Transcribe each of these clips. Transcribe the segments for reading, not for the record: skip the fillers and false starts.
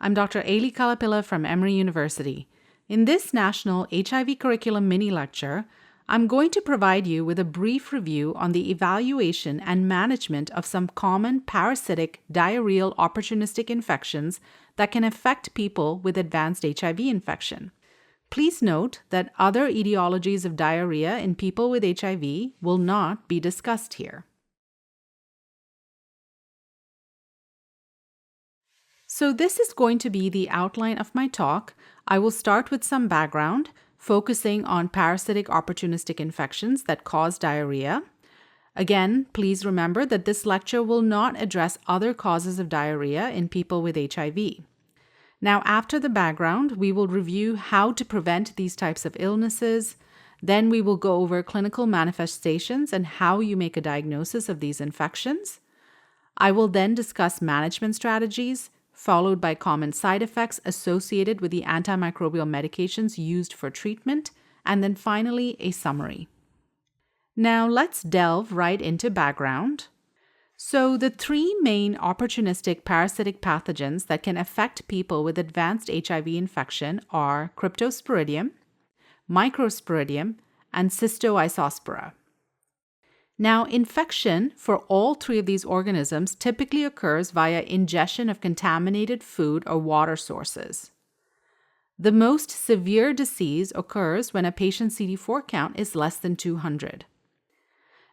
I'm Dr. Ailey Kalapilla from Emory University. In this National HIV Curriculum mini lecture, I'm going to provide you with a brief review on the evaluation and management of some common parasitic diarrheal opportunistic infections that can affect people with advanced HIV infection. Please note that other etiologies of diarrhea in people with HIV will not be discussed here. So this is going to be the outline of my talk. I will start with some background, focusing on parasitic opportunistic infections that cause diarrhea. Again, please remember that this lecture will not address other causes of diarrhea in people with HIV. Now, after the background, we will review how to prevent these types of illnesses. Then we will go over clinical manifestations and how you make a diagnosis of these infections. I will then discuss management strategies, followed by common side effects associated with the antimicrobial medications used for treatment, and then finally a summary. Now let's delve right into background. So the three main opportunistic parasitic pathogens that can affect people with advanced HIV infection are Cryptosporidium, Microsporidium, and Cystoisospora. Now, infection for all three of these organisms typically occurs via ingestion of contaminated food or water sources. The most severe disease occurs when a patient's CD4 count is less than 200.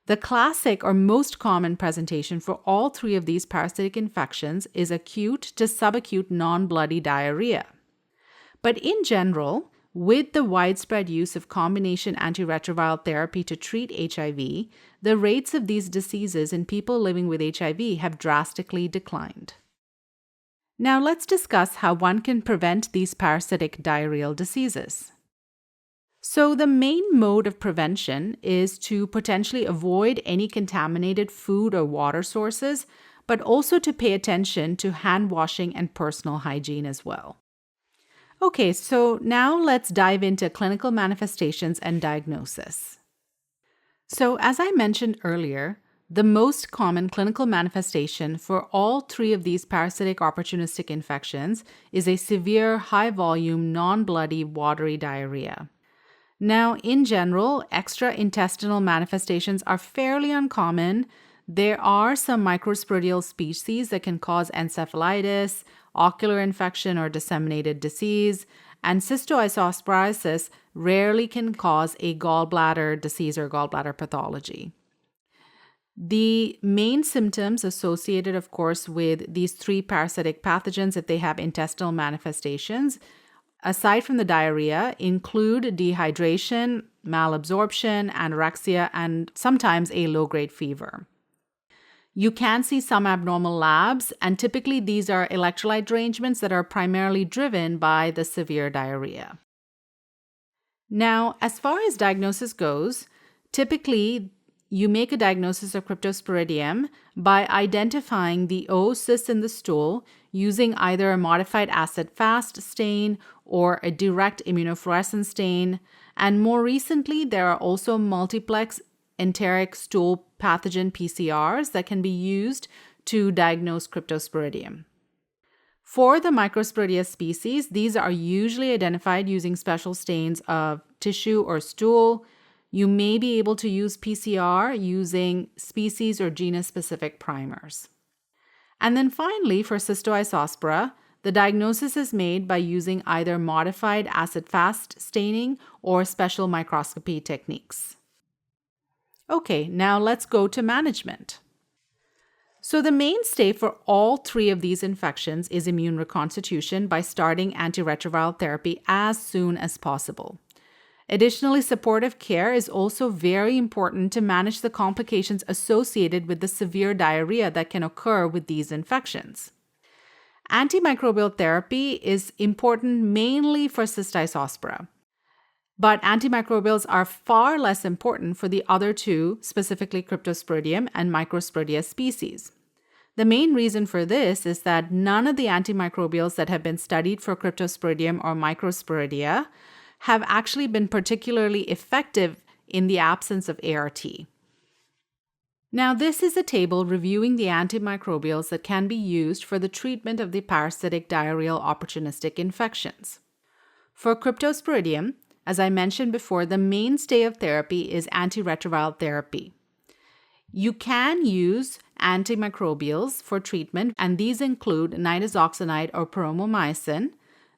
The classic or most common presentation for all three of these parasitic infections is acute to subacute non-bloody diarrhea. But in general, with the widespread use of combination antiretroviral therapy to treat HIV, the rates of these diseases in people living with HIV have drastically declined. Now let's discuss how one can prevent these parasitic diarrheal diseases. So the main mode of prevention is to potentially avoid any contaminated food or water sources, but also to pay attention to hand washing and personal hygiene as well. Okay, so now let's dive into clinical manifestations and diagnosis. So as I mentioned earlier, the most common clinical manifestation for all three of these parasitic opportunistic infections is a severe, high-volume, non-bloody, watery diarrhea. Now, in general, extraintestinal manifestations are fairly uncommon. There are some microsporidial species that can cause encephalitis, ocular infection, or disseminated disease, and cystoisosporiasis rarely can cause a gallbladder disease or gallbladder pathology. The main symptoms associated, of course, with these three parasitic pathogens, if they have intestinal manifestations, aside from the diarrhea, include dehydration, malabsorption, anorexia, and sometimes a low-grade fever. You can see some abnormal labs, and typically these are electrolyte derangements that are primarily driven by the severe diarrhea. Now, as far as diagnosis goes, typically you make a diagnosis of Cryptosporidium by identifying the oocysts in the stool using either a modified acid-fast stain or a direct immunofluorescence stain, and more recently there are also multiplex enteric stool pathogen PCRs that can be used to diagnose Cryptosporidium. For the Microsporidia species, these are usually identified using special stains of tissue or stool. You may be able to use PCR using species or genus-specific primers. And then finally, for Cystoisospora, the diagnosis is made by using either modified acid-fast staining or special microscopy techniques. Okay, now let's go to management. So the mainstay for all three of these infections is immune reconstitution by starting antiretroviral therapy as soon as possible. Additionally, supportive care is also very important to manage the complications associated with the severe diarrhea that can occur with these infections. Antimicrobial therapy is important mainly for Cystoisospora. But antimicrobials are far less important for the other two, specifically Cryptosporidium and Microsporidia species. The main reason for this is that none of the antimicrobials that have been studied for Cryptosporidium or Microsporidia have actually been particularly effective in the absence of ART. Now, this is a table reviewing the antimicrobials that can be used for the treatment of the parasitic diarrheal opportunistic infections. For Cryptosporidium, as I mentioned before, the mainstay of therapy is antiretroviral therapy. You can use antimicrobials for treatment, and these include nitazoxanide or paromomycin.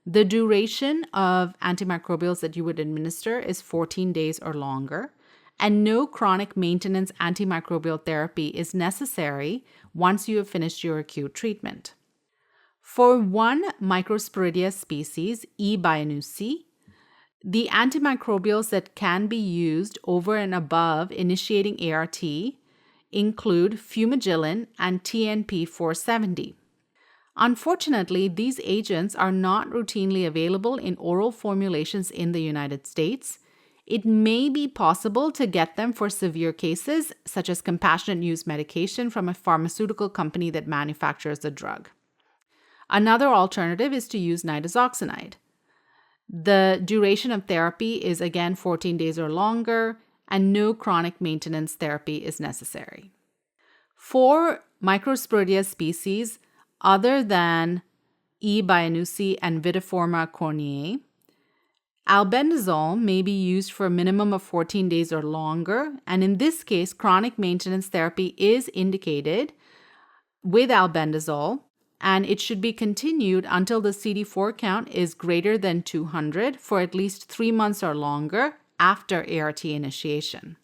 The duration of antimicrobials that you would administer is 14 days or longer, and no chronic maintenance antimicrobial therapy is necessary once you have finished your acute treatment. For one Microsporidia species, E. bionucci, the antimicrobials that can be used over and above initiating ART include fumagillin and TNP 470. Unfortunately, these agents are not routinely available in oral formulations in the United States. It may be possible to get them for severe cases, such as compassionate use medication from a pharmaceutical company that manufactures the drug. Another alternative is to use nitazoxanide. The duration of therapy is again 14 days or longer, and no chronic maintenance therapy is necessary. For Microsporidia species other than E. bionucci and Vitiforma corneae, albendazole may be used for a minimum of 14 days or longer, and in this case, chronic maintenance therapy is indicated with albendazole, and it should be continued until the CD4 count is greater than 200 for at least 3 months or longer after ART initiation.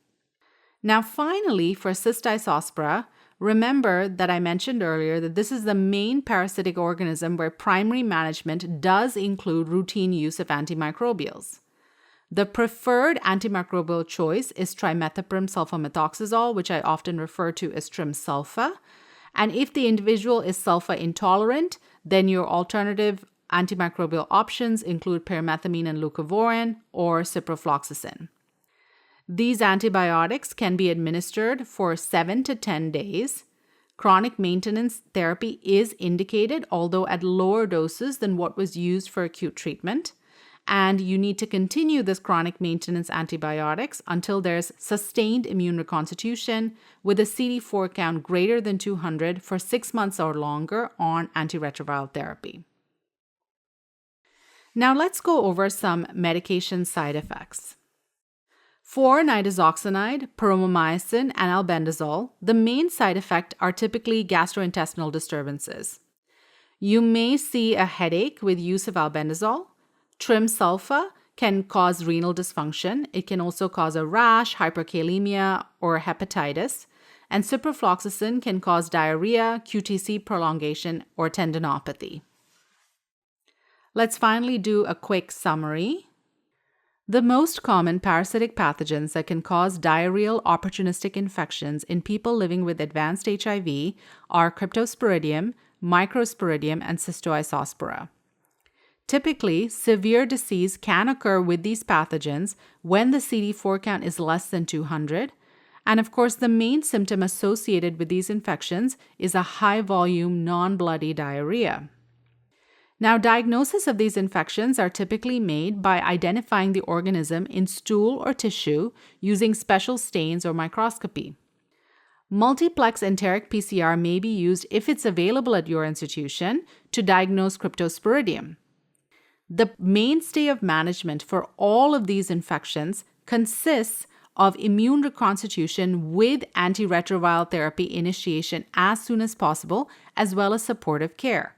Now, finally, for Cystisospora, remember that I mentioned earlier that this is the main parasitic organism where primary management does include routine use of antimicrobials. The preferred antimicrobial choice is trimethoprim sulfamethoxazole, which I often refer to as Trimsulfa. And if the individual is sulfa intolerant, then your alternative antimicrobial options include pyrimethamine and leucovorin or ciprofloxacin. These antibiotics can be administered for 7 to 10 days. Chronic maintenance therapy is indicated, although at lower doses than what was used for acute treatment. And you need to continue this chronic maintenance antibiotics until there's sustained immune reconstitution with a CD4 count greater than 200 for 6 months or longer on antiretroviral therapy. Now let's go over some medication side effects. For nitazoxanide, paromomycin, and albendazole, the main side effects are typically gastrointestinal disturbances. You may see a headache with use of albendazole. Trimsulfa can cause renal dysfunction. It can also cause a rash, hyperkalemia, or hepatitis. And ciprofloxacin can cause diarrhea, QTc prolongation, or tendinopathy. Let's finally do a quick summary. The most common parasitic pathogens that can cause diarrheal opportunistic infections in people living with advanced HIV are Cryptosporidium, Microsporidium, and Cystoisospora. Typically, severe disease can occur with these pathogens when the CD4 count is less than 200. And of course, the main symptom associated with these infections is a high-volume, non-bloody diarrhea. Now, diagnosis of these infections are typically made by identifying the organism in stool or tissue using special stains or microscopy. Multiplex enteric PCR may be used if it's available at your institution to diagnose Cryptosporidium. The mainstay of management for all of these infections consists of immune reconstitution with antiretroviral therapy initiation as soon as possible, as well as supportive care.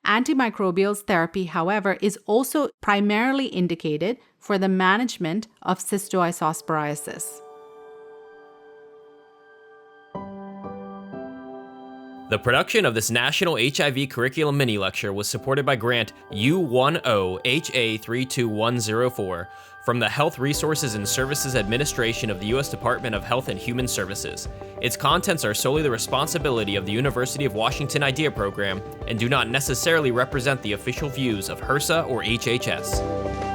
Antimicrobials therapy, however, is also primarily indicated for the management of cystoisosporiasis. The production of this National HIV Curriculum Mini-Lecture was supported by Grant U10HA32104 from the Health Resources and Services Administration of the U.S. Department of Health and Human Services. Its contents are solely the responsibility of the University of Washington IDEA Program and do not necessarily represent the official views of HRSA or HHS.